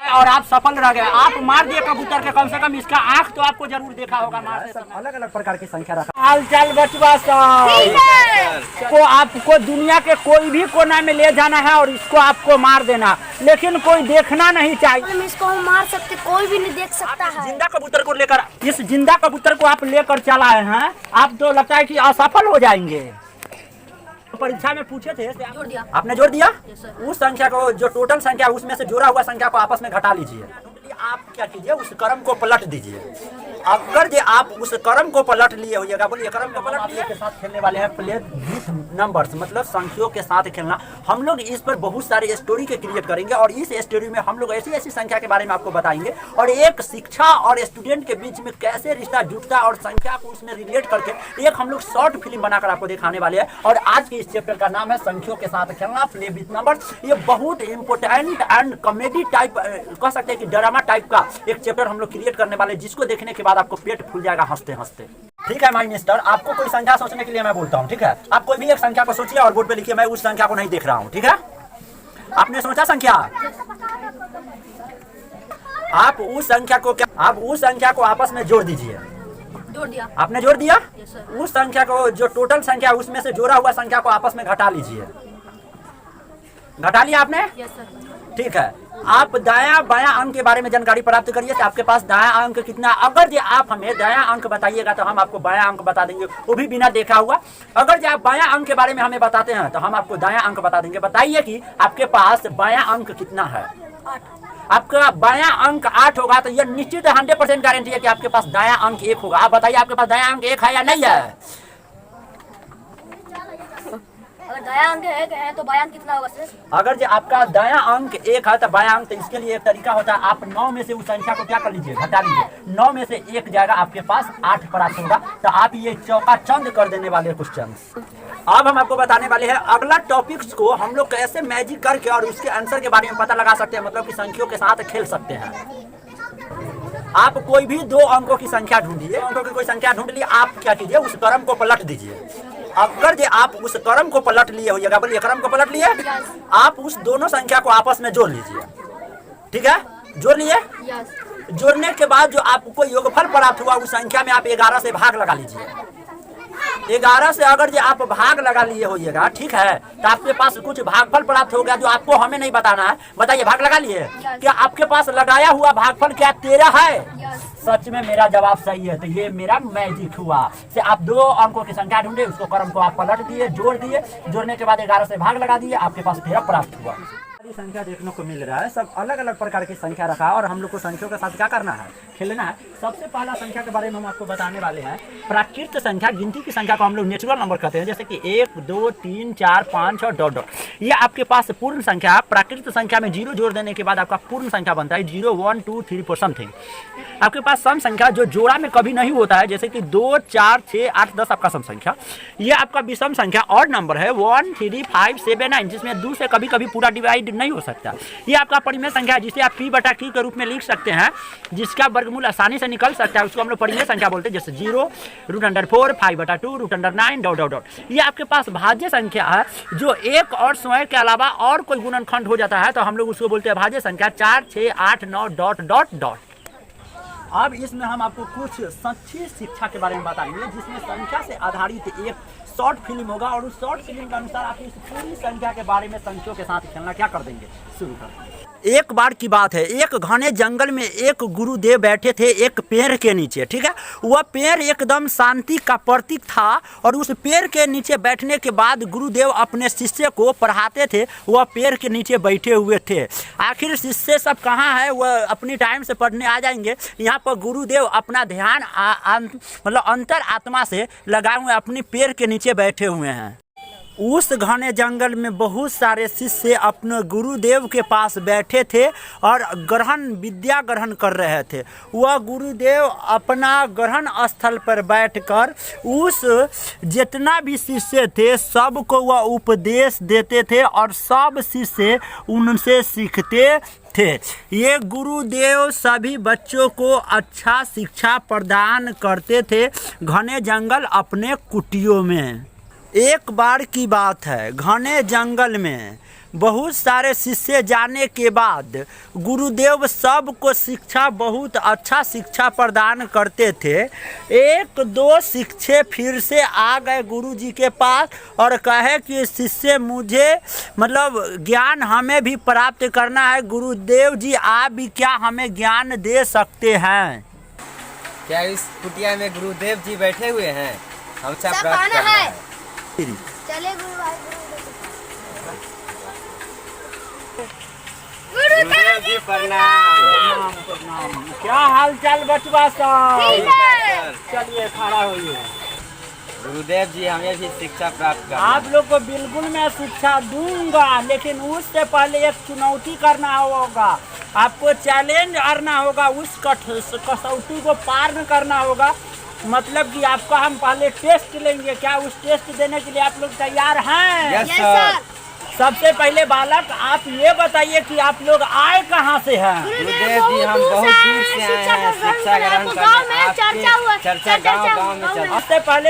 और आप सफल रह गए। आप मार दिए कबूतर के, कम से कम इसका आंख तो आपको जरूर देखा होगा मारते समय। अलग अलग प्रकार की संख्या रखा। हाल चाल बचवा को आपको दुनिया के कोई भी कोना में ले जाना है और इसको आपको मार देना, लेकिन कोई देखना नहीं चाहिए। हम इसको हम मार सकते, कोई भी नहीं देख सकता है। जिंदा कबूतर को लेकर, इस जिंदा कबूतर को आप लेकर चला है, आप तो लगता है कि असफल हो जाएंगे। परीक्षा में पूछे थे, आपने जोड़ दिया। उस संख्या को, जो टोटल संख्या उसमें से जोड़ा हुआ संख्या को आपस में घटा लीजिए। आप क्या कीजिए, उस क्रम को पलट दीजिए। अगर जो आप उस क्रम को पलट लिए होइएगा, बोलिए क्रम को पलट लिए के साथ खेलने वाले हैं, प्ले विथ नंबर्स, मतलब संख्याओं के साथ खेलना। हम लोग इस पर बहुत सारे स्टोरी के क्रिएट करेंगे और इस स्टोरी में हम लोग ऐसी ऐसी संख्या के बारे में आपको बताएंगे और एक शिक्षा और स्टूडेंट के बीच में कैसे रिश्ता जुटता है और संख्या को उसमें रिलेट करके एक हम लोग शॉर्ट फिल्म बनाकर आपको दिखाने वाले हैं। और आज के इस चैप्टर का नाम है संख्याओं के साथ खेलना, प्ले विथ नंबर्स। ये बहुत इंपॉर्टेंट एंड कॉमेडी टाइप, कह सकते हैं कि ड्रामा टाइप का एक चैप्टर हम लोग क्रिएट करने वाले, जिसको देखने के बाद आपको पेट फूल जाएगा हंसते हंसते। ठीक है माय मिस्टर, आपको कोई संख्या सोचने के लिए मैं बोलता हूँ, ठीक है? आप कोई भी एक संख्या को सोचिए और बोर्ड पे लिखिए। मैं उस संख्या को नहीं देख रहा हूँ, ठीक है? आपने सोचा संख्या? आप उस संख्या को क्या, आप उस संख्या को आपस में जोड़ दीजिए। जोड़ दिया। आपने जोड़ दिया। उस संख्या को, जो टोटल संख्या उसमें से जोड़ा हुआ संख्या को आपस में घटा लीजिए। घटा लिया आपने? ठीक है। आप दायां बायां अंक के बारे में जानकारी प्राप्त करिए। आपके पास दायां अंक कितना, अगर जो आप हमें दायां अंक बताइएगा तो हम आपको बायां अंक बता देंगे, वो भी बिना देखा हुआ। अगर जो आप बायां अंक के बारे में हमें बताते हैं तो हम आपको दायां अंक बता देंगे। बताइए कि आपके पास बायां अंक कितना है? 8। आपका बायां अंक 8 होगा तो यह निश्चित 100% गारंटी है कि आपके पास दायां अंक 1 होगा। आप बताइए आपके पास दायां अंक 1 है या नहीं है? अगर दायां अंक 1 है तो बायां अंक कितना होगा सर? अगर जो आपका दायां अंक 1 है तो बायां अंक, तो इसके लिए एक तरीका होता है, आप 9 में से उस संख्या को क्या कर लीजिए, घटा लीजिए। 9 में से 1 जाएगा, आपके पास 8 प्राप्त होगा। तो आप ये चौका चंद कर देने वाले क्वेश्चन। अब हम आपको बताने वाले हैं अगला टॉपिक्स को हम लोग कैसे मैजिक करके और उसके आंसर के बारे में पता लगा सकते हैं, मतलब कि संख्याओं के साथ खेल सकते हैं। आप कोई भी 2 अंकों की संख्या ढूंढिए, अंकों की कोई संख्या ढूंढ लिए, आप क्या कीजिए, उस क्रम को पलट दीजिए। अगर जो आप उस क्रम को पलट लिए होइएगा, बोलिए क्रम को पलट लिए, आप उस दोनों संख्या को आपस में जोड़ लीजिए। ठीक है, जोड़ लिए। जोड़ने के बाद जो आपको योगफल प्राप्त हुआ उस संख्या में आप 11 से भाग लगा लीजिए। 11 से अगर जो आप भाग लगा लिए होइएगा, ठीक है, तो आपके पास कुछ भागफल प्राप्त हो गया जो आपको हमें नहीं बताना है। बताइए, भाग लगा लिए? क्या आपके पास लगाया हुआ भागफल क्या 13 है? सच में मेरा जवाब सही है। तो ये मेरा मैजिक हुआ। से आप 2 अंकों की संख्या ढूंढे, उसको क्रम को आप पलट दिए, जोड़ दिए, जोड़ने के बाद 11 से भाग लगा दिए, आपके पास 13 प्राप्त हुआ। संख्या देखने को मिल रहा है, सब अलग अलग प्रकार की संख्या रखा है और हम लोग को संख्याओं के साथ क्या करना है, खेलना है। सबसे पहला संख्या के बारे में हम आपको बताने वाले हैं प्राकृत संख्या, गिनती की संख्या को हम लोग नेचुरल नंबर कहते हैं, जैसे कि 1 2 3 4 5 6 डॉट डॉट। ये आपके पास पूर्ण संख्या है। प्राकृत संख्या में 0 जोड़ देने के बाद आपका पूर्ण संख्या बनता है 0 1 2 3 4 समथिंग। आपके पास सम संख्या जो जोड़ा में कभी नहीं होता है, जैसे कि 2 4 6 8 10 आपका सम संख्या। ये आपका विषम संख्या और नंबर है 1 3 5 7 9, जिसमें 2 से कभी कभी पूरा डिवाइड नहीं हो सकता। ये आपका परिमेय संख्या है, जिसे आप p/q के रूप में लिख सकते हैं, जिसका वर्गमूल आसानी से निकल सकता है, उसको हम लोग परिमेय संख्या बोलते हैं, जैसे 0 √4 5/2 √9 डॉट डॉट डॉट। ये आपके पास भाज्य संख्या है, जो 1 और स्वयं के अलावा और कोई गुणनखंड हो जाता है तो हम लोग उसको बोलते हैं भाज्य संख्या 4 6 8 9 डॉट डॉट डॉट। अब इसमें हम आपको कुछ सच्ची शिक्षा के बारे में बताएंगे, जिसमें संख्या से आधारित एक शॉर्ट फिल्म होगा और उस शॉर्ट फिल्म के अनुसार आप इस पूरी संख्या के बारे में संख्याओं के साथ खेलना क्या कर देंगे, शुरू कर। एक बार की बात है, एक घने जंगल में एक गुरुदेव बैठे थे एक पेड़ के नीचे। ठीक है, वह पेड़ एकदम शांति का प्रतीक था और उस पेड़ के नीचे बैठने के बाद गुरुदेव अपने शिष्य को पढ़ाते थे। वह पेड़ के नीचे बैठे हुए थे। आखिर शिष्य सब कहाँ है, वह अपनी टाइम से पढ़ने आ जाएंगे। यहाँ पर गुरुदेव अपना ध्यान मतलब अंतर आत्मा से लगाए हुए अपनी पेड़ के नीचे बैठे हुए हैं। उस घने जंगल में बहुत सारे शिष्य अपने गुरुदेव के पास बैठे थे और विद्या ग्रहण कर रहे थे। वह गुरुदेव अपना ग्रहण स्थल पर बैठकर उस जितना भी शिष्य थे सबको वह उपदेश देते थे और सब शिष्य उनसे सीखते थे। ये गुरुदेव सभी बच्चों को अच्छा शिक्षा प्रदान करते थे घने जंगल अपने कुटियों में। एक बार की बात है, घने जंगल में बहुत सारे शिष्य जाने के बाद गुरुदेव सबको शिक्षा बहुत अच्छा शिक्षा प्रदान करते थे। एक दो शिष्य फिर से आ गए गुरु जी के पास और कहे कि शिष्य मुझे मतलब ज्ञान हमें भी प्राप्त करना है, गुरुदेव जी आप भी क्या हमें ज्ञान दे सकते हैं? क्या इस कुटिया में गुरुदेव जी बैठे हुए हैं? हमसे सब प्राप्त खाना करना है। है। चले गुरुदेव जी प्रणाम। क्या हाल चाल बचवा सब? ठीक है। चलिए खड़ा होइए। गुरुदेव जी हमें भी शिक्षा प्राप्त करना आप लोग को बिल्कुल मैं शिक्षा दूंगा, लेकिन उससे पहले एक चुनौती करना होगा, आपको चैलेंज करना होगा, उस कसौटी को पार करना होगा। मतलब कि आपका हम पहले टेस्ट लेंगे, क्या उस टेस्ट देने के लिए आप लोग तैयार हैं? Yes yes sir. सर। सबसे पहले बालक आप ये बताइए कि आप लोग आए कहाँ से हैं? गुरुदेव जी हम बहुत दूर से आए हैं शिक्षा ग्रहण करने। आपकी चर्चा गांव में चल।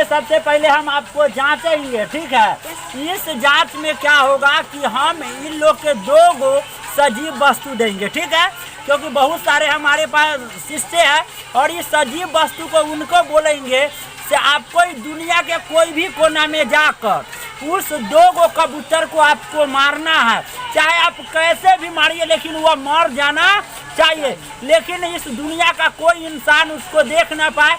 सबसे पहले हम आपको जांचेंगे, ठीक है? इस जांच में क्या होगा कि हम इन लोग के 2 गो सजीव वस्तु देंगे, ठीक है? क्योंकि बहुत सारे हमारे पास शिष्य हैं और इस सजीव वस्तु को उनको बोलेंगे से आपको दुनिया के कोई भी कोना में जाकर उस 2 गो कबूतर को आपको मारना है। चाहे आप कैसे भी मारिए लेकिन वह मर जाना चाहिए। लेकिन इस दुनिया का कोई इंसान उसको देख ना पाए,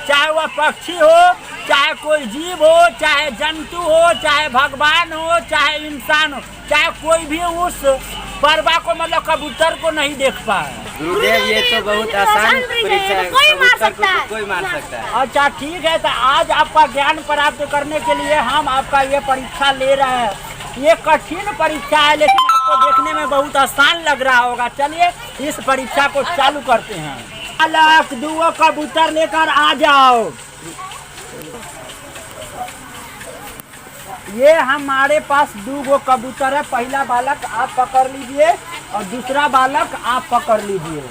चाहे वह पक्षी हो, चाहे कोई जीव हो, चाहे जंतु हो, चाहे भगवान हो, चाहे इंसान हो, चाहे कोई भी उस परवा को मतलब कबूतर को नहीं देख पाए। गुरुदेव ये तो बहुत आसान परीक्षा है, कोई मार कबूतर सकता है। को कोई मार सकता है। अच्छा ठीक है, तो आज आपका ज्ञान प्राप्त करने के लिए हम आपका ये परीक्षा ले रहे हैं। ये कठिन परीक्षा है लेकिन आपको देखने में बहुत आसान लग रहा होगा। चलिए इस परीक्षा को चालू करते हैं। बालक 2 कबूतर लेकर आ जाओ। ये हमारे पास 2 गो कबूतर है। पहला बालक आप पकड़ लीजिए और दूसरा बालक आप पकड़ लीजिए।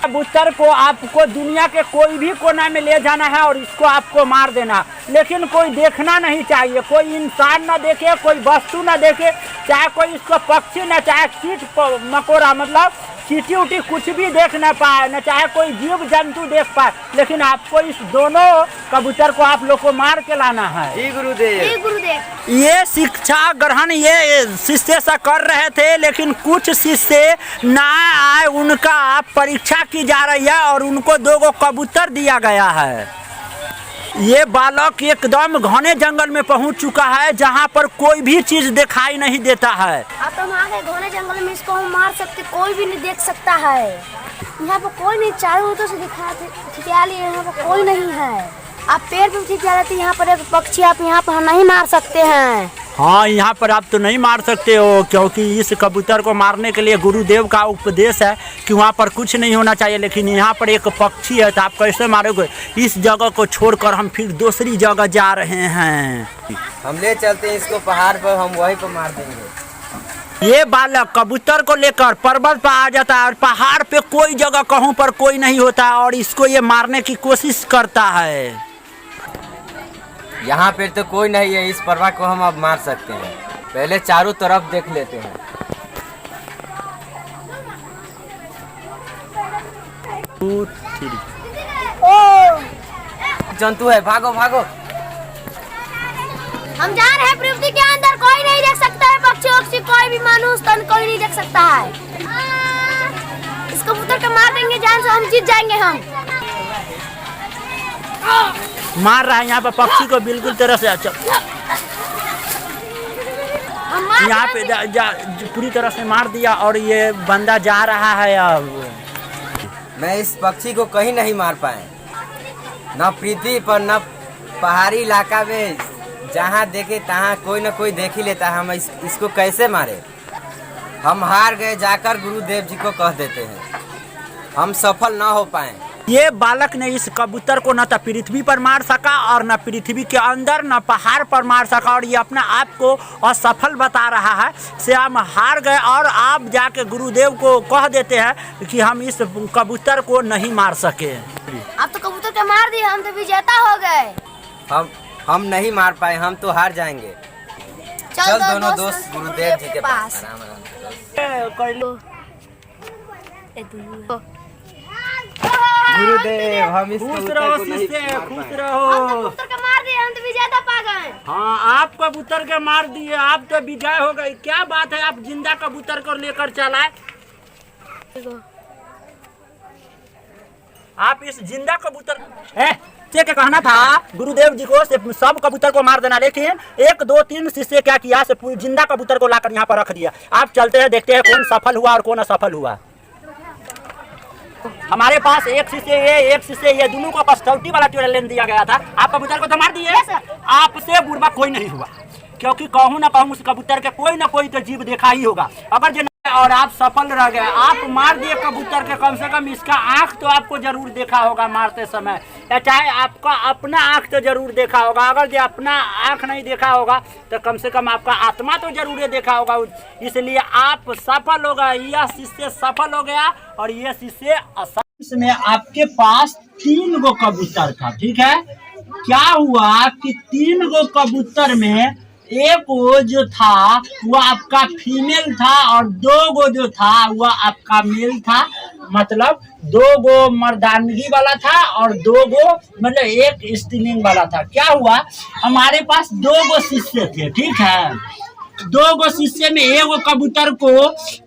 कबूतर को आपको दुनिया के कोई भी कोना में ले जाना है और इसको आपको मार देना, लेकिन कोई देखना नहीं चाहिए, कोई इंसान ना देखे, कोई वस्तु ना देखे, चाहे कोई इसको पक्षी ना, चाहे कीट मकोड़ा मतलब चींटी उटी कुछ भी देख ना पाए, न चाहे कोई जीव जंतु देख पाए, लेकिन आपको इस दोनों कबूतर को आप लोग को मार के लाना है। जी गुरुदेव। जी गुरुदेव। ये शिक्षा ग्रहण ये शिष्य सा कर रहे थे, लेकिन कुछ शिष्य ना आए, उनका परीक्षा की जा रही है और उनको 2 गो कबूतर दिया गया है। ये बालक एकदम घने जंगल में पहुंच चुका है जहां पर कोई भी चीज दिखाई नहीं देता है। आप तो वहाँ के घने जंगल में इसको हम मार सकते, कोई भी नहीं देख सकता है। यहाँ पर कोई नहीं, चारों ओर से दिखा लिए, यहाँ पर कोई नहीं है। आप पेड़ पे छिपा रहते, यहाँ पर एक पक्षी आप यहाँ पर नहीं मार सकते हैं। हाँ, यहाँ पर आप तो नहीं मार सकते हो, क्योंकि इस कबूतर को मारने के लिए गुरुदेव का उपदेश है कि वहाँ पर कुछ नहीं होना चाहिए, लेकिन यहाँ पर एक पक्षी है तो आप कैसे मारोगे? इस जगह को छोड़कर हम फिर दूसरी जगह जा रहे हैं। हम ले चलते हैं इसको पहाड़ पर, हम वहीं पर मार देंगे। ये बालक कबूतर को लेकर पर्वत पर आ जाता है और पहाड़ पे कोई जगह कहूँ पर कोई नहीं होता है और इसको ये मारने की कोशिश करता है। यहाँ पे तो कोई नहीं है, इस परवा को हम अब मार सकते हैं। पहले चारों तरफ देख लेते हैं। जंतु है, भागो भागो। हम जा रहे हैं पृथ्वी के अंदर, कोई नहीं देख सकता है, पक्षी वक्षी कोई भी मानुष तन कोई नहीं देख सकता है। इस कबूतर को मार देंगे जान से, हम जीत जाएंगे। हम मार रहा है यहाँ पर पक्षी को बिल्कुल तरह से। अच्छा यहाँ पे पूरी तरह से मार दिया और ये बंदा जा रहा है। अब मैं इस पक्षी को कहीं नहीं मार पाए, न पृथ्वी पर न पहाड़ी इलाका में, जहाँ देखे तहाँ कोई न कोई देख ही लेता है। हम इसको कैसे मारे? हम हार गए, जाकर गुरुदेव जी को कह देते हैं। हम सफल ना हो पाए। ये बालक ने इस कबूतर को न तो पृथ्वी पर मार सका और न पृथ्वी के अंदर न पहाड़ पर मार सका और ये अपने आप को असफल बता रहा है। से हम हार गए और आप जाके गुरुदेव को कह देते हैं कि हम इस कबूतर को नहीं मार सके। आप तो कबूतर को मार दिए, हम तो विजेता हो गए। हम नहीं मार पाए, हम तो हार जाएंगे। चल दोनों दोस्त गुरुदेव जी के पास। कर लो गुरुदेव हम इस खुश रहो शिष्य, खुश रहो। कबूतर का मार दिए, हम तो विजेता पा गए। हाँ, आप कबूतर के मार दिए, आप तो विजय हो गए। क्या बात है, आप जिंदा कबूतर को लेकर चलाए। आप इस जिंदा कबूतर से क्या कहना था गुरुदेव जी को, सब कबूतर को मार देना, लेकिन 1 2 3 शिष्य क्या किया, से पूरी जिंदा कबूतर को लाकर यहाँ पर रख दिया। आप चलते हैं, देखते हैं कौन सफल हुआ और कौन असफल हुआ। हमारे पास एक शिष्य ये दोनों को कसौटी वाला ट्रेन दिया गया था। आप कबूतर को तो मार दिए, आपसे बुरा कोई नहीं हुआ, क्योंकि कहूँ ना कहूँ उस कबूतर के कोई ना कोई तो जीव देखा ही होगा। अगर और आप सफल रह गए, आप मार दिए कबूतर के, कम से कम इसका आंख तो आपको जरूर देखा होगा मारते समय, या चाहे आपका अपना आंख तो जरूर देखा होगा। अगर जो अपना आंख नहीं देखा होगा तो कम से कम आपका आत्मा तो जरूर देखा होगा। इसलिए आप सफल हो गए, यह शिष्य सफल हो गया और ये शिष्य असफल। में आपके पास 3 गो कबूतर था, ठीक है। क्या हुआ कि 3 गो कबूतर में एक वो जो था वह आपका फीमेल था और 2 गो जो था वह आपका मेल था। मतलब 2 गो मर्दानगी वाला था और 2 गो मतलब एक स्त्रीलिंग वाला था। क्या हुआ, हमारे पास 2 गो शिष्य थे, ठीक है। 2 गो शिष्य में एक कबूतर को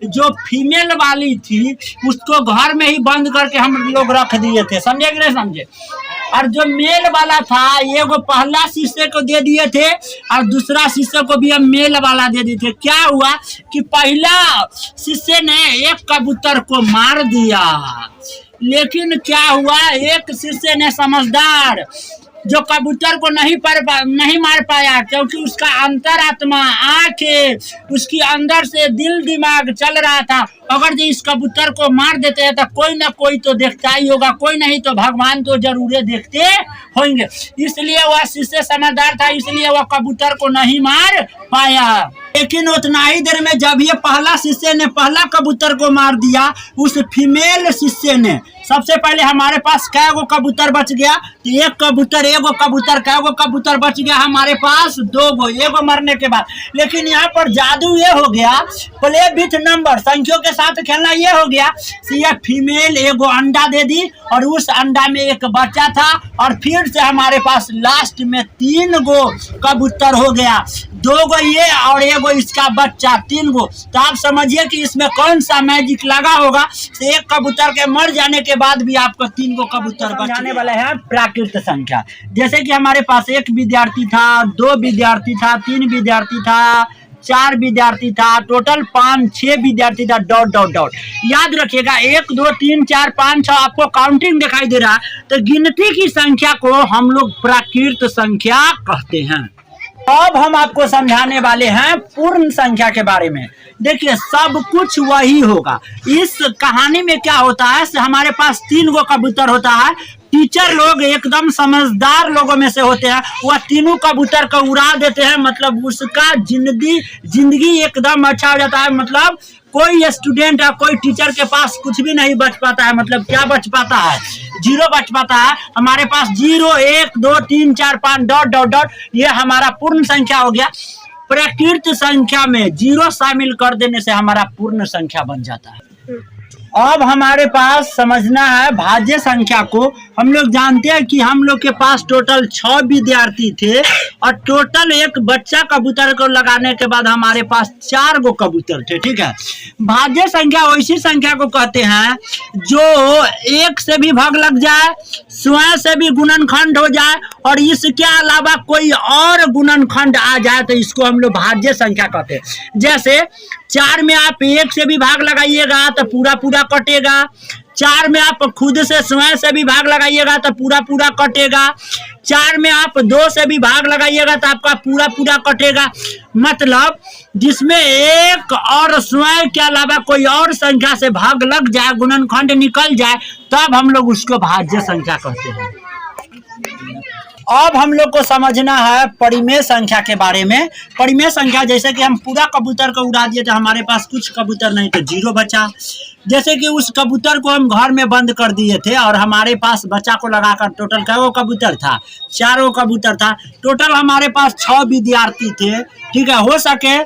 जो फीमेल वाली थी उसको घर में ही बंद करके हम लोग रख दिए थे, समझे कि नहीं समझे। और जो मेल वाला था ये वो पहला शिष्य को दे दिए थे और दूसरा शिष्य को भी हम मेल वाला दे दिए थे। क्या हुआ कि पहला शिष्य ने एक कबूतर को मार दिया, लेकिन क्या हुआ, एक शिष्य ने समझदार जो कबूतर को नहीं मार पाया, क्योंकि उसका अंतरात्मा आंखें उसकी अंदर से दिल दिमाग चल रहा था। अगर जो इस कबूतर को मार देते हैं तो कोई ना कोई तो देखता ही होगा, कोई नहीं तो भगवान तो जरूर देखते होंगे। इसलिए वह शिष्य समझदार था, इसलिए वह कबूतर को नहीं मार पाया। लेकिन उतना ही देर में जब ये पहला शिष्य ने पहला कबूतर को मार दिया, उस फीमेल शिष्य ने सबसे पहले हमारे पास कै गो कबूतर बच गया, तो एक कबूतर कै गो कबूतर बच गया हमारे पास 2 गो, एगो मरने के बाद। लेकिन यहाँ पर जादू ये हो गया, प्ले विथ नंबर, संख्याओं के साथ खेलना ये हो गया। ये फीमेल एगो अंडा दे दी और उस अंडा में एक बच्चा था और फिर से हमारे पास लास्ट में 3 गो कबूतर हो गया, 2 गो ये और एगो इसका बच्चा, 3 गो। तो आप समझिए कि इसमें कौन सा मैजिक लगा होगा। तो एक कबूतर के मर जाने के बाद भी आपको 3 गो कबूतर बचाने वाले हैं प्राकृत संख्या। जैसे कि हमारे पास 1 विद्यार्थी था, 2 विद्यार्थी था, 3 विद्यार्थी था, 4 विद्यार्थी था, टोटल 5 6 विद्यार्थी था, डॉट डॉट डॉट। याद रखिएगा 1 2 3 4 5 6 आपको काउंटिंग दिखाई दे रहा, तो गिनती की संख्या को हम लोग प्राकृत संख्या कहते हैं। अब हम आपको समझाने वाले हैं पूर्ण संख्या के बारे में। देखिए सब कुछ वही होगा। इस कहानी में क्या होता है, हमारे पास 3 गो कबूतर होता है। टीचर लोग एकदम समझदार लोगों में से होते हैं, वह 3 कबूतर को उड़ा देते हैं, मतलब उसका जिंदगी एकदम अच्छा हो जाता है। मतलब कोई स्टूडेंट या कोई टीचर के पास कुछ भी नहीं बच पाता है। मतलब क्या बच पाता है, 0 बच पाता है। हमारे पास 0 1 2 3 4 5 डॉट डॉट डॉट, ये हमारा पूर्ण संख्या हो गया। प्राकृत संख्या में 0 शामिल कर देने से हमारा पूर्ण संख्या बन जाता है। अब हमारे पास समझना है भाज्य संख्या को। हम लोग जानते हैं कि हम लोग के पास टोटल 6 विद्यार्थी थे और टोटल एक बच्चा कबूतर को लगाने के बाद हमारे पास 4 गो कबूतर थे, ठीक है। भाज्य संख्या वैसी संख्या को कहते हैं जो 1 से भी भाग लग जाए, स्वयं से भी गुणनखंड हो जाए और इसके अलावा कोई और गुणनखंड आ जाए, तो इसको हम लोग भाज्य संख्या कहते हैं। जैसे 4 में आप 1 से भी भाग लगाइएगा तो पूरा पूरा कटेगा, 4 में आप खुद से स्वयं से भी भाग लगाइएगा तो पूरा पूरा कटेगा, 4 में आप 2 से भी भाग लगाइएगा तो आपका पूरा पूरा कटेगा। मतलब जिसमें 1 और स्वयं के अलावा कोई और संख्या से भाग लग जाए, गुणनखंड निकल जाए, तब हम लोग उसको भाज्य संख्या कहते हैं। अब हम लोग को समझना है परिमेय संख्या के बारे में। परिमेय संख्या जैसे कि हम पूरा कबूतर को उड़ा दिए तो हमारे पास कुछ कबूतर नहीं तो 0 बचा, जैसे कि उस कबूतर को हम घर में बंद कर दिए थे और हमारे पास बच्चा को लगाकर टोटल क्या कबूतर था, 4 कबूतर था। टोटल हमारे पास 6 विद्यार्थी थे। ठीक है, हो सके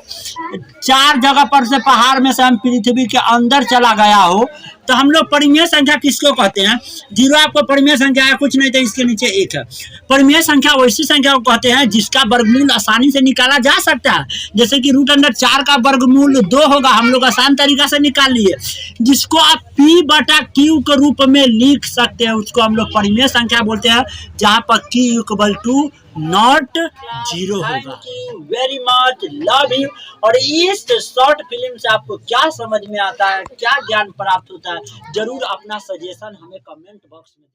4 जगह पर से पहाड़ में से हम पृथ्वी के अंदर चला गया हो तो हम लोग परिमेय संख्या किसको कहते हैं? 0 आपको परिमेय संख्या है, कुछ नहीं तो इसके नीचे 1 है। परिमेय संख्या वैसी संख्या को कहते हैं जिसका वर्गमूल आसानी से निकाला जा सकता है। जैसे कि √4 का वर्गमूल 2 होगा, हम लोग आसान तरीका से निकाल लिए। जिसको आप P/Q के रूप में लिख सकते हैं उसको हम लोग परिमेय संख्या बोलते हैं, जहाँ पर Q = नॉट 0 होगा। Thank you very much, love you. और इस शॉर्ट फिल्म से आपको क्या समझ में आता है, क्या ज्ञान प्राप्त होता है, जरूर अपना सजेशन हमें कमेंट बॉक्स में